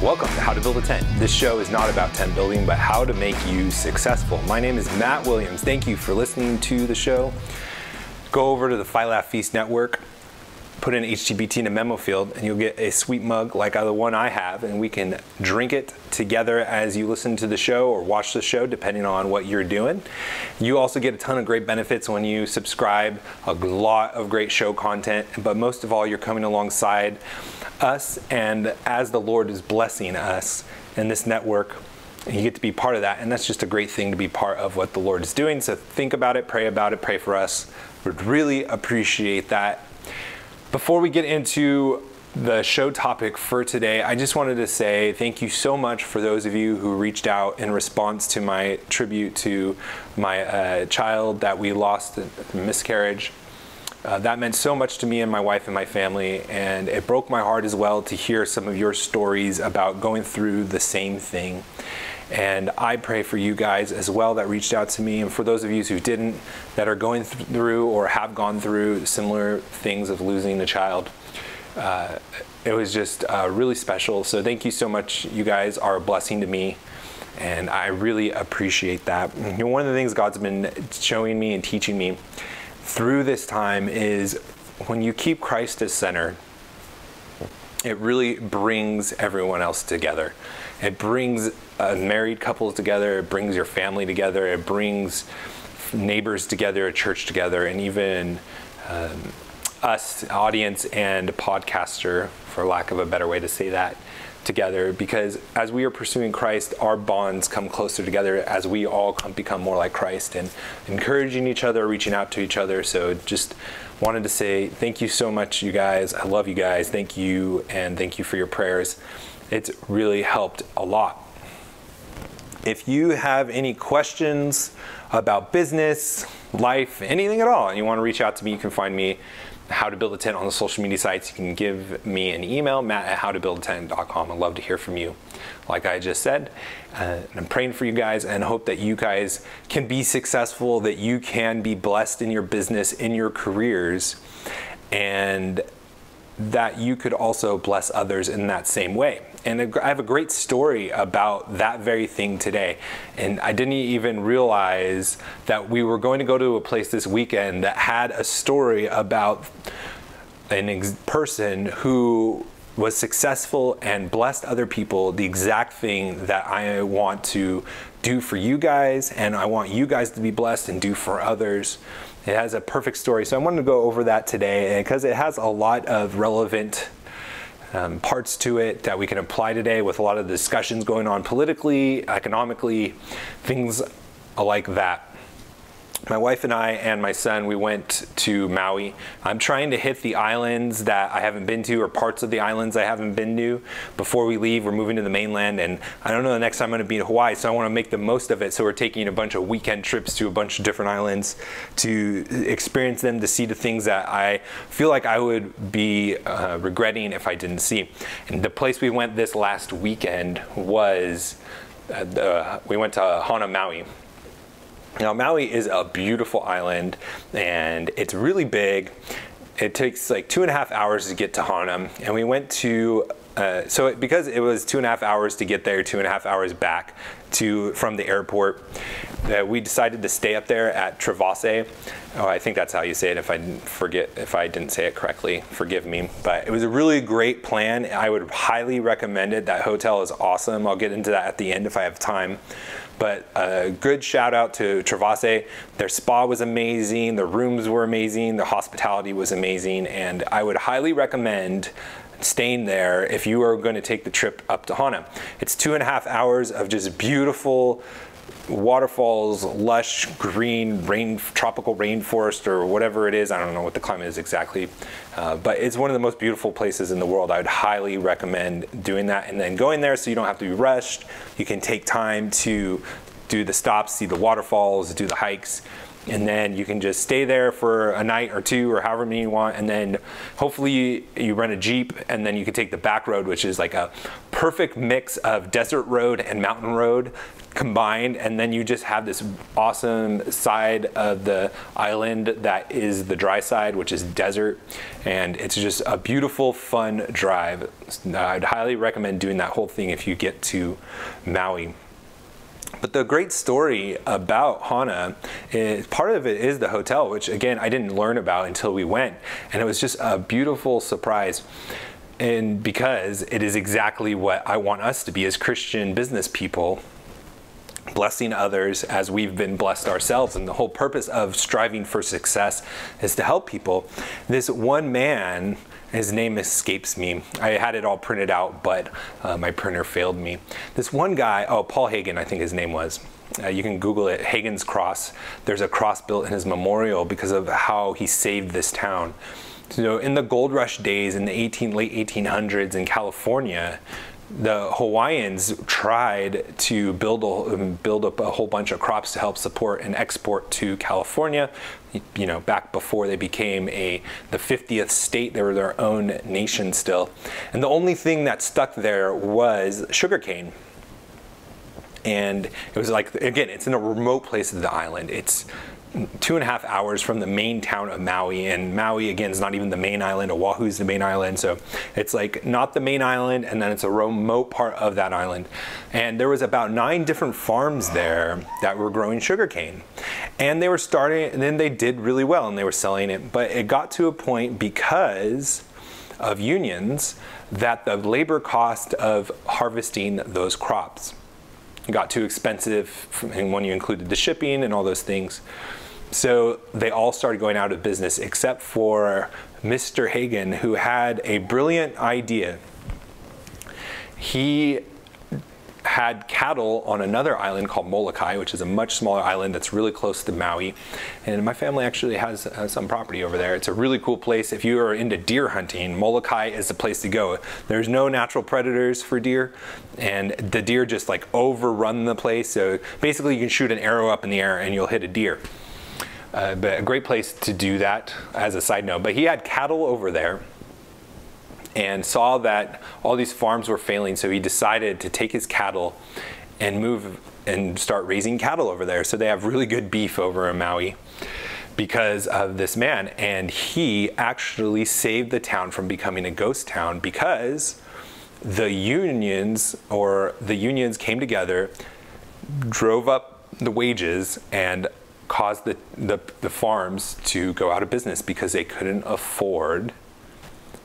Welcome to How to Build a Tent. This show is not about tent building, but how to make you successful. My name is Matt Williams. Thank you for listening to the show. Go over to the Fight Laugh Feast Network, put in HtBT in a memo field, and you'll get a sweet mug like the one I have, and we can drink it together as you listen to the show or watch the show, depending on what you're doing. You also get a ton of great benefits when you subscribe, a lot of great show content, but most of all, you're coming alongside us, and as the Lord is blessing us in this network, you get to be part of that, and that's just a great thing to be part of what the Lord is doing. So think about it, pray for us. We'd really appreciate that. Before we get into the show topic for today, I just wanted to say thank you so much for those of you who reached out in response to my tribute to my child that we lost in miscarriage. That meant so much to me and my wife and my family, and it broke my heart as well to hear some of your stories about going through the same thing. And I pray for you guys as well that reached out to me, and for those of you who didn't, that are going through or have gone through similar things of losing a child. It was just really special. So thank you so much. You guys are a blessing to me, and I really appreciate that. You know, one of the things God's been showing me and teaching me through this time is when you keep Christ as center, it really brings everyone else together. It brings married couples together, it brings your family together, it brings neighbors together, a church together, and even us, audience and podcaster, for lack of a better way to say that, together. Because as we are pursuing Christ, our bonds come closer together as we all become more like Christ and encouraging each other, reaching out to each other. So just wanted to say thank you so much, you guys. I love you guys. Thank you, and thank you for your prayers. It's really helped a lot. If you have any questions about business, life, anything at all, and you want to reach out to me, you can find me How to Build a Tent on the social media sites. You can give me an email, matt@howtobuildatent.com. I'd love to hear from you, like I just said. I'm praying for you guys and hope that you guys can be successful, that you can be blessed in your business, in your careers, and that you could also bless others in that same way. And I have a great story about that very thing today. And I didn't even realize that we were going to go to a place this weekend that had a story about a person who was successful and blessed other people, the exact thing that I want to do for you guys, and I want you guys to be blessed and do for others. It has a perfect story. So I wanted to go over that today, and because it has a lot of relevant parts to it that we can apply today with a lot of discussions going on politically, economically, things like that. My wife and I and my son, we went to Maui. I'm trying to hit the islands that I haven't been to, or parts of the islands I haven't been to before we leave. We're moving to the mainland, and I don't know the next time I'm going to be in Hawaii, so I want to make the most of it. So we're taking a bunch of weekend trips to a bunch of different islands to experience them, to see the things that I feel like I would be regretting if I didn't see. And the place we went this last weekend was, we went to Hana, Maui. Now, Maui is a beautiful island, and it's really big. It takes like 2.5 hours to get to Hana, and we went to, because it was 2.5 hours to get there, 2.5 hours back from the airport, we decided to stay up there at Travaasa. Oh, I think that's how you say it. If I didn't say it correctly, forgive me. But it was a really great plan. I would highly recommend it. That hotel is awesome. I'll get into that at the end if I have time. But a good shout out to Travaasa. Their spa was amazing, the rooms were amazing, the hospitality was amazing, and I would highly recommend staying there if you are going to take the trip up to Hana. It's 2.5 hours of just beautiful waterfalls, lush green tropical rainforest, or whatever it is. I don't know what the climate is exactly, but it's one of the most beautiful places in the world. I would highly recommend doing that, and then going there so you don't have to be rushed. You can take time to do the stops, see the waterfalls, do the hikes, And then you can just stay there for a night or two or however many you want. And then hopefully you rent a Jeep, and then you can take the back road, which is like a perfect mix of desert road and mountain road combined. And then you just have this awesome side of the island that is the dry side, which is desert. And it's just a beautiful, fun drive. I'd highly recommend doing that whole thing if you get to Maui. But the great story about Hana is, part of it is the hotel, which again, I didn't learn about until we went. And it was just a beautiful surprise. And because it is exactly what I want us to be as Christian business people, blessing others as we've been blessed ourselves. And the whole purpose of striving for success is to help people. This one man, his name escapes me. I had it all printed out, but my printer failed me. This one guy, oh, Paul Hagen, I think his name was. You can Google it, Hagen's Cross. There's a cross built in his memorial because of how he saved this town. So in the gold rush days in the late 1800s in California, the Hawaiians tried to build up a whole bunch of crops to help support and export to California. You know, back before they became the 50th state, they were their own nation still. And the only thing that stuck there was sugarcane. And it was like, again, it's in a remote place of the island. It's 2.5 hours from the main town of Maui, and Maui again is not even the main island. Oahu's the main island, so it's like not the main island, and then it's a remote part of that island. And there was about 9 different farms there that were growing sugarcane, and they were starting, and then they did really well, and they were selling it. But it got to a point because of unions that the labor cost of harvesting those crops got too expensive, and when you included the shipping and all those things. So they all started going out of business except for Mr. Hagen, who had a brilliant idea. He had cattle on another island called Molokai, which is a much smaller island that's really close to Maui. And my family actually has some property over there. It's a really cool place. If you are into deer hunting, Molokai is the place to go. There's no natural predators for deer, and the deer just like overrun the place. So basically you can shoot an arrow up in the air and you'll hit a deer. But a great place to do that as a side note. But he had cattle over there and saw that all these farms were failing, so he decided to take his cattle and move and start raising cattle over there. So they have really good beef over in Maui because of this man. And he actually saved the town from becoming a ghost town because the unions came together, drove up the wages, and caused the farms to go out of business because they couldn't afford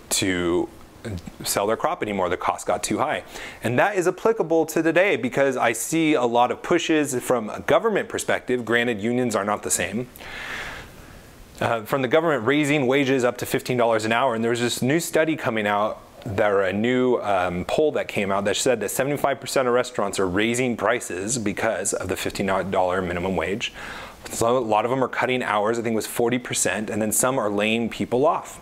to sell their crop anymore. The cost got too high. And that is applicable to today because I see a lot of pushes from a government perspective. Granted, unions are not the same. From the government raising wages up to $15 an hour. And there's this new study coming out, a new poll that came out that said that 75% of restaurants are raising prices because of the $15 minimum wage. So a lot of them are cutting hours. I think it was 40%. And then some are laying people off.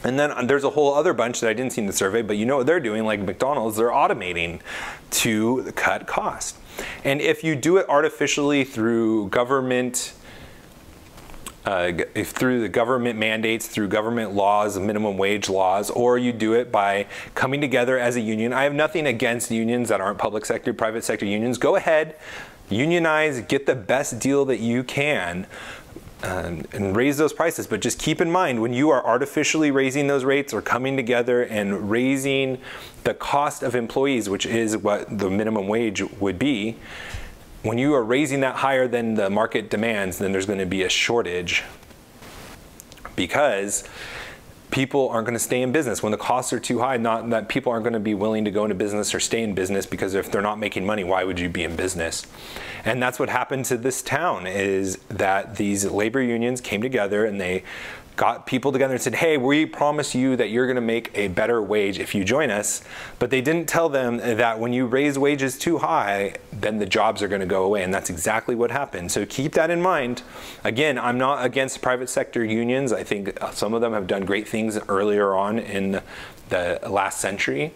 And then there's a whole other bunch that I didn't see in the survey, but you know what they're doing, like McDonald's, they're automating to cut cost. And if you do it artificially through government, through the government mandates, through government laws, minimum wage laws, or you do it by coming together as a union. I have nothing against unions that aren't public sector, private sector unions. Go ahead, unionize, get the best deal that you can. And raise those prices, but just keep in mind when you are artificially raising those rates or coming together and raising the cost of employees, which is what the minimum wage would be, when you are raising that higher than the market demands, then there's going to be a shortage because people aren't going to stay in business. When the costs are too high, not that people aren't going to be willing to go into business or stay in business, because if they're not making money, why would you be in business? And that's what happened to this town, is that these labor unions came together and they got people together and said, hey, we promise you that you're going to make a better wage if you join us. But they didn't tell them that when you raise wages too high, then the jobs are going to go away. And that's exactly what happened. So keep that in mind. Again, I'm not against private sector unions. I think some of them have done great things earlier on in the last century.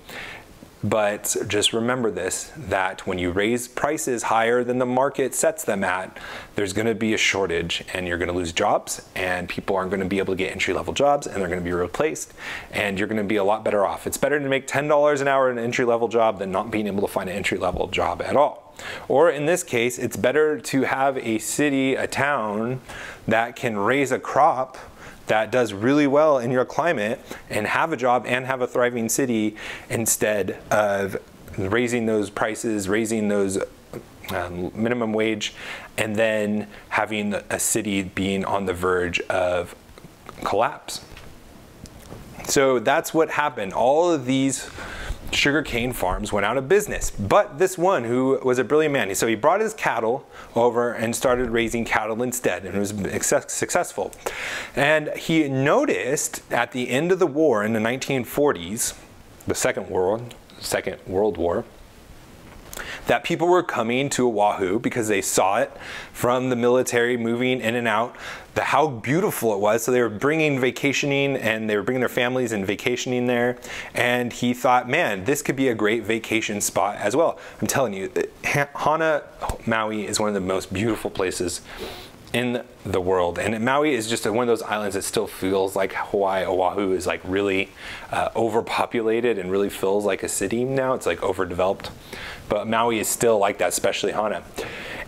But just remember this, that when you raise prices higher than the market sets them at, there's going to be a shortage and you're going to lose jobs, and people aren't going to be able to get entry-level jobs, and they're going to be replaced, and you're going to be a lot better off. It's better to make $10 an hour in an entry-level job than not being able to find an entry-level job at all. Or in this case, it's better to have a city, a town that can raise a crop that does really well in your climate and have a job and have a thriving city, instead of raising those prices, raising those minimum wage, and then having a city being on the verge of collapse. So that's what happened. All of these sugarcane farms went out of business, but this one, who was a brilliant man, so he brought his cattle over and started raising cattle instead, and it was successful. And he noticed at the end of the war in the 1940s, the Second World War, that people were coming to Oahu because they saw it from the military moving in and out, how beautiful it was. So they were bringing vacationing, and they were bringing their families and vacationing there. And he thought, man, this could be a great vacation spot as well. I'm telling you, Hana, Maui is one of the most beautiful places in the world. And Maui is just one of those islands that still feels like Hawaii. Oahu is like really overpopulated and really feels like a city now. It's like overdeveloped. But Maui is still like that, especially Hana.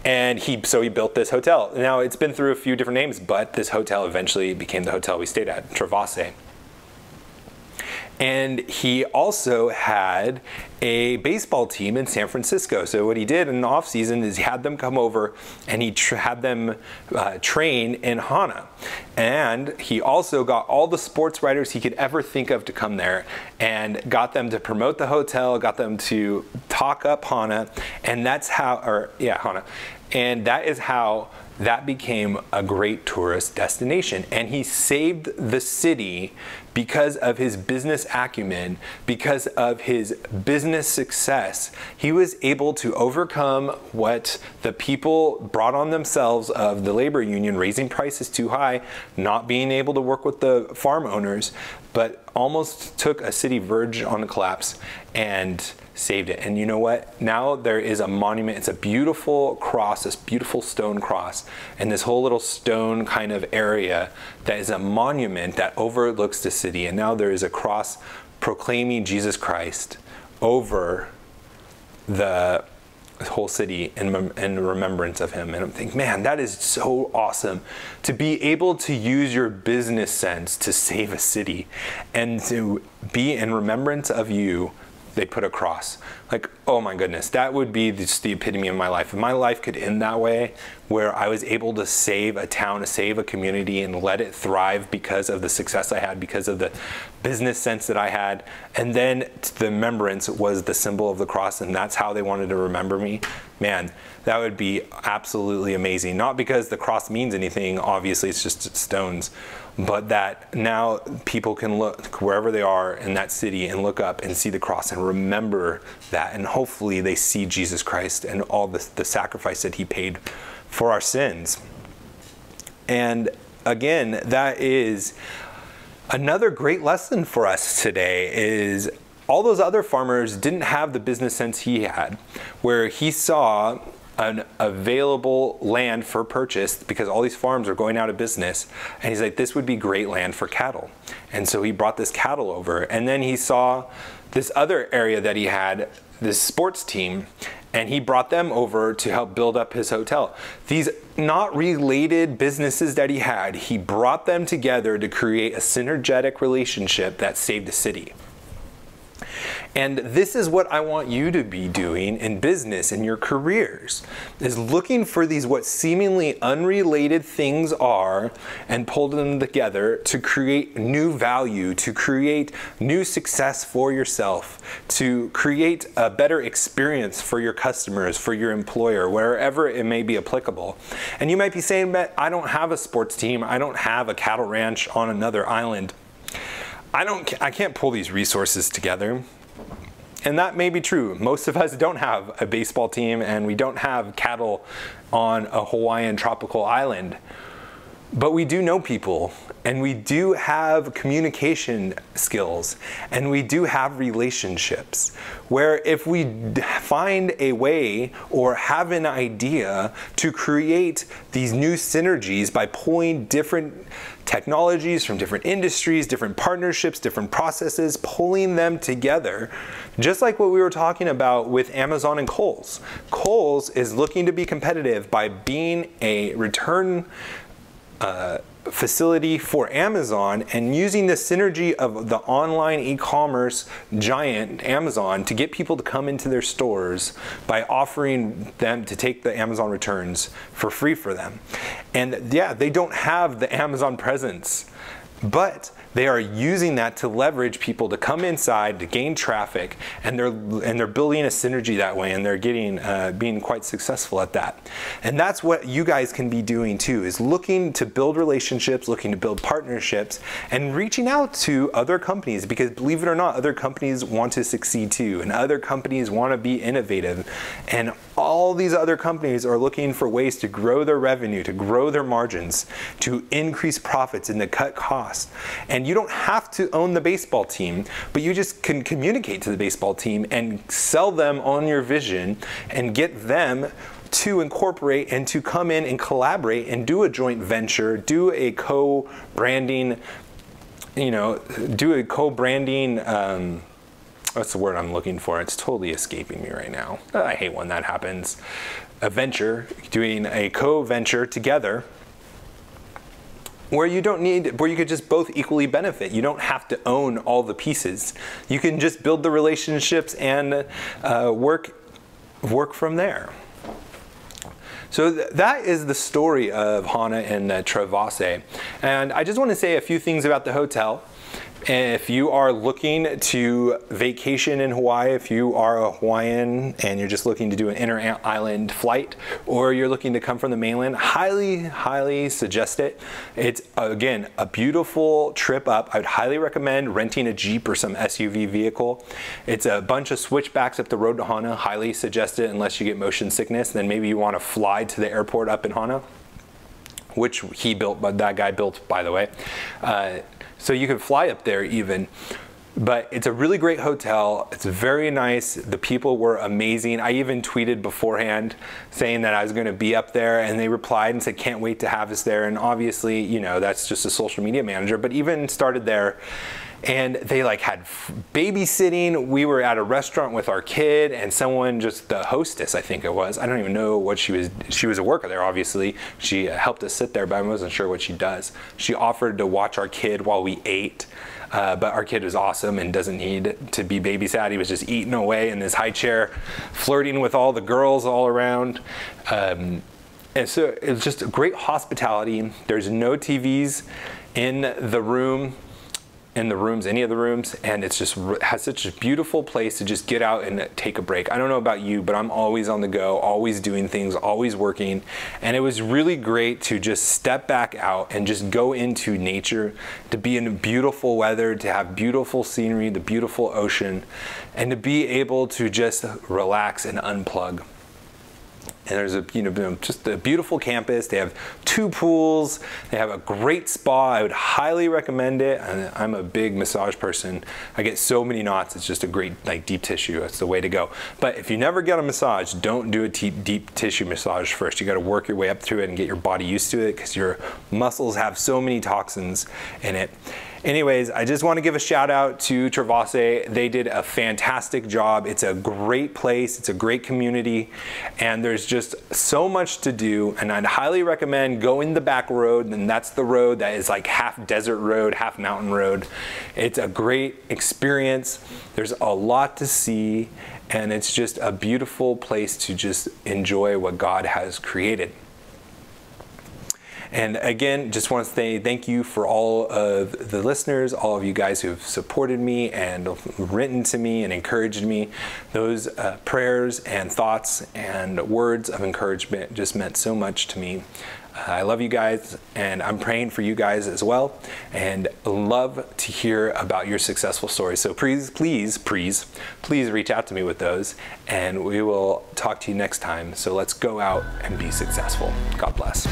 And so he built this hotel. Now, it's been through a few different names, but this hotel eventually became the hotel we stayed at, Travaasa. And he also had a baseball team in San Francisco. So what he did in the off season is he had them come over, and he had them train in Hana. And he also got all the sports writers he could ever think of to come there, and got them to promote the hotel, got them to talk up Hana, and that's how, Hana. And that is how that became a great tourist destination. And he saved the city because of his business acumen, because of his business success. He was able to overcome what the people brought on themselves of the labor union raising prices too high, not being able to work with the farm owners, but almost took a city verge on the collapse and saved it. And you know what? Now there is a monument. It's a beautiful cross, this beautiful stone cross, and this whole little stone kind of area that is a monument that overlooks the city. And now there is a cross proclaiming Jesus Christ over the whole city in remembrance of him. And I'm thinking, man, that is so awesome to be able to use your business sense to save a city, and to be in remembrance of you. They put a cross. Like, oh my goodness, that would be just the epitome of my life. If my life could end that way, where I was able to save a town, to save a community, and let it thrive because of the success I had, because of the business sense that I had, and then the remembrance was the symbol of the cross, and that's how they wanted to remember me, man, that would be absolutely amazing. Not because the cross means anything, obviously it's just stones, but that now people can look wherever they are in that city and look up and see the cross and remember that, and hopefully they see Jesus Christ and all the sacrifice that he paid for our sins. And again, that is another great lesson for us today, is all those other farmers didn't have the business sense he had, where he saw an available land for purchase because all these farms are going out of business, and he's like, this would be great land for cattle. And so he brought this cattle over, and then he saw this other area that he had, this sports team, and he brought them over to help build up his hotel. These not related businesses that he had, he brought them together to create a synergetic relationship that saved a city. And this is what I want you to be doing in business, in your careers, is looking for these what seemingly unrelated things are, and pull them together to create new value, to create new success for yourself, to create a better experience for your customers, for your employer, wherever it may be applicable. And you might be saying, but I don't have a sports team, I don't have a cattle ranch on another island. I can't pull these resources together. And that may be true. Most of us don't have a baseball team, and we don't have cattle on a Hawaiian tropical island. But we do know people, and we do have communication skills, and we do have relationships, where if we find a way or have an idea to create these new synergies by pulling different technologies from different industries, different partnerships, different processes, pulling them together, just like what we were talking about with Amazon and Kohl's. Kohl's is looking to be competitive by being a return facility for Amazon and using the synergy of the online e-commerce giant Amazon to get people to come into their stores by offering them to take the Amazon returns for free for them. And yeah, they don't have the Amazon presence, but they are using that to leverage people to come inside to gain traffic, and they're building a synergy that way, and they're getting being quite successful at that. And that's what you guys can be doing too, is looking to build relationships, looking to build partnerships, and reaching out to other companies, because believe it or not, other companies want to succeed too, and other companies want to be innovative, and all these other companies are looking for ways to grow their revenue, to grow their margins, to increase profits, and to cut costs. And you don't have to own the baseball team, but you just can communicate to the baseball team and sell them on your vision and get them to incorporate and to come in and collaborate and do a joint venture, do a co-branding, what's the word I'm looking for? It's totally escaping me right now. I hate when that happens. A venture, doing a co-venture together, where you could just both equally benefit. You don't have to own all the pieces. You can just build the relationships and work from there. So that is the story of Hana and Travaasa. And I just want to say a few things about the hotel. If you are looking to vacation in Hawaii, if you are a Hawaiian and you're just looking to do an inter-island flight, or you're looking to come from the mainland, highly suggest it. It's, again, a beautiful trip up. I would highly recommend renting a Jeep or some SUV vehicle. It's a bunch of switchbacks up the road to Hana. Highly suggest it unless you get motion sickness. Then maybe you want to fly to the airport up in Hana, which he built, but that guy built, by the way. So you can fly up there even, but it's a really great hotel. It's very nice. The people were amazing. I even tweeted beforehand saying that I was going to be up there, and they replied and said, can't wait to have us there. And obviously, that's just a social media manager, but even started there. And they had babysitting. We were at a restaurant with our kid, and someone, just the hostess, I think it was, I don't even know what she was a worker there, obviously. She helped us sit there, but I wasn't sure what she does. She offered to watch our kid while we ate, but our kid is awesome and doesn't need to be babysat. He was just eating away in his high chair, flirting with all the girls all around. And so it's just great hospitality. There's no TVs in the room. Any of the rooms, and it's just has such a beautiful place to just get out and take a break. I don't know about you, but I'm always on the go, always doing things, always working, and it was really great to just step back out and just go into nature, to be in beautiful weather, to have beautiful scenery, the beautiful ocean, and to be able to just relax and unplug. And there's just a beautiful campus. They have 2 pools. They have a great spa. I would highly recommend it. And I'm a big massage person. I get so many knots. It's just a great deep tissue. It's the way to go. But if you never get a massage, don't do a deep tissue massage first. You got to work your way up through it and get your body used to it, because your muscles have so many toxins in it. Anyways, I just want to give a shout out to Travaasa. They did a fantastic job. It's a great place. It's a great community, and there's just so much to do. And I'd highly recommend going the back road, and that's the road that is half desert road, half mountain road. It's a great experience. There's a lot to see, and it's just a beautiful place to just enjoy what God has created. And again, just want to say thank you for all of the listeners, all of you guys who have supported me and written to me and encouraged me. Those prayers and thoughts and words of encouragement just meant so much to me. I love you guys, and I'm praying for you guys as well, and love to hear about your successful stories. So please reach out to me with those, and we will talk to you next time. So let's go out and be successful. God bless.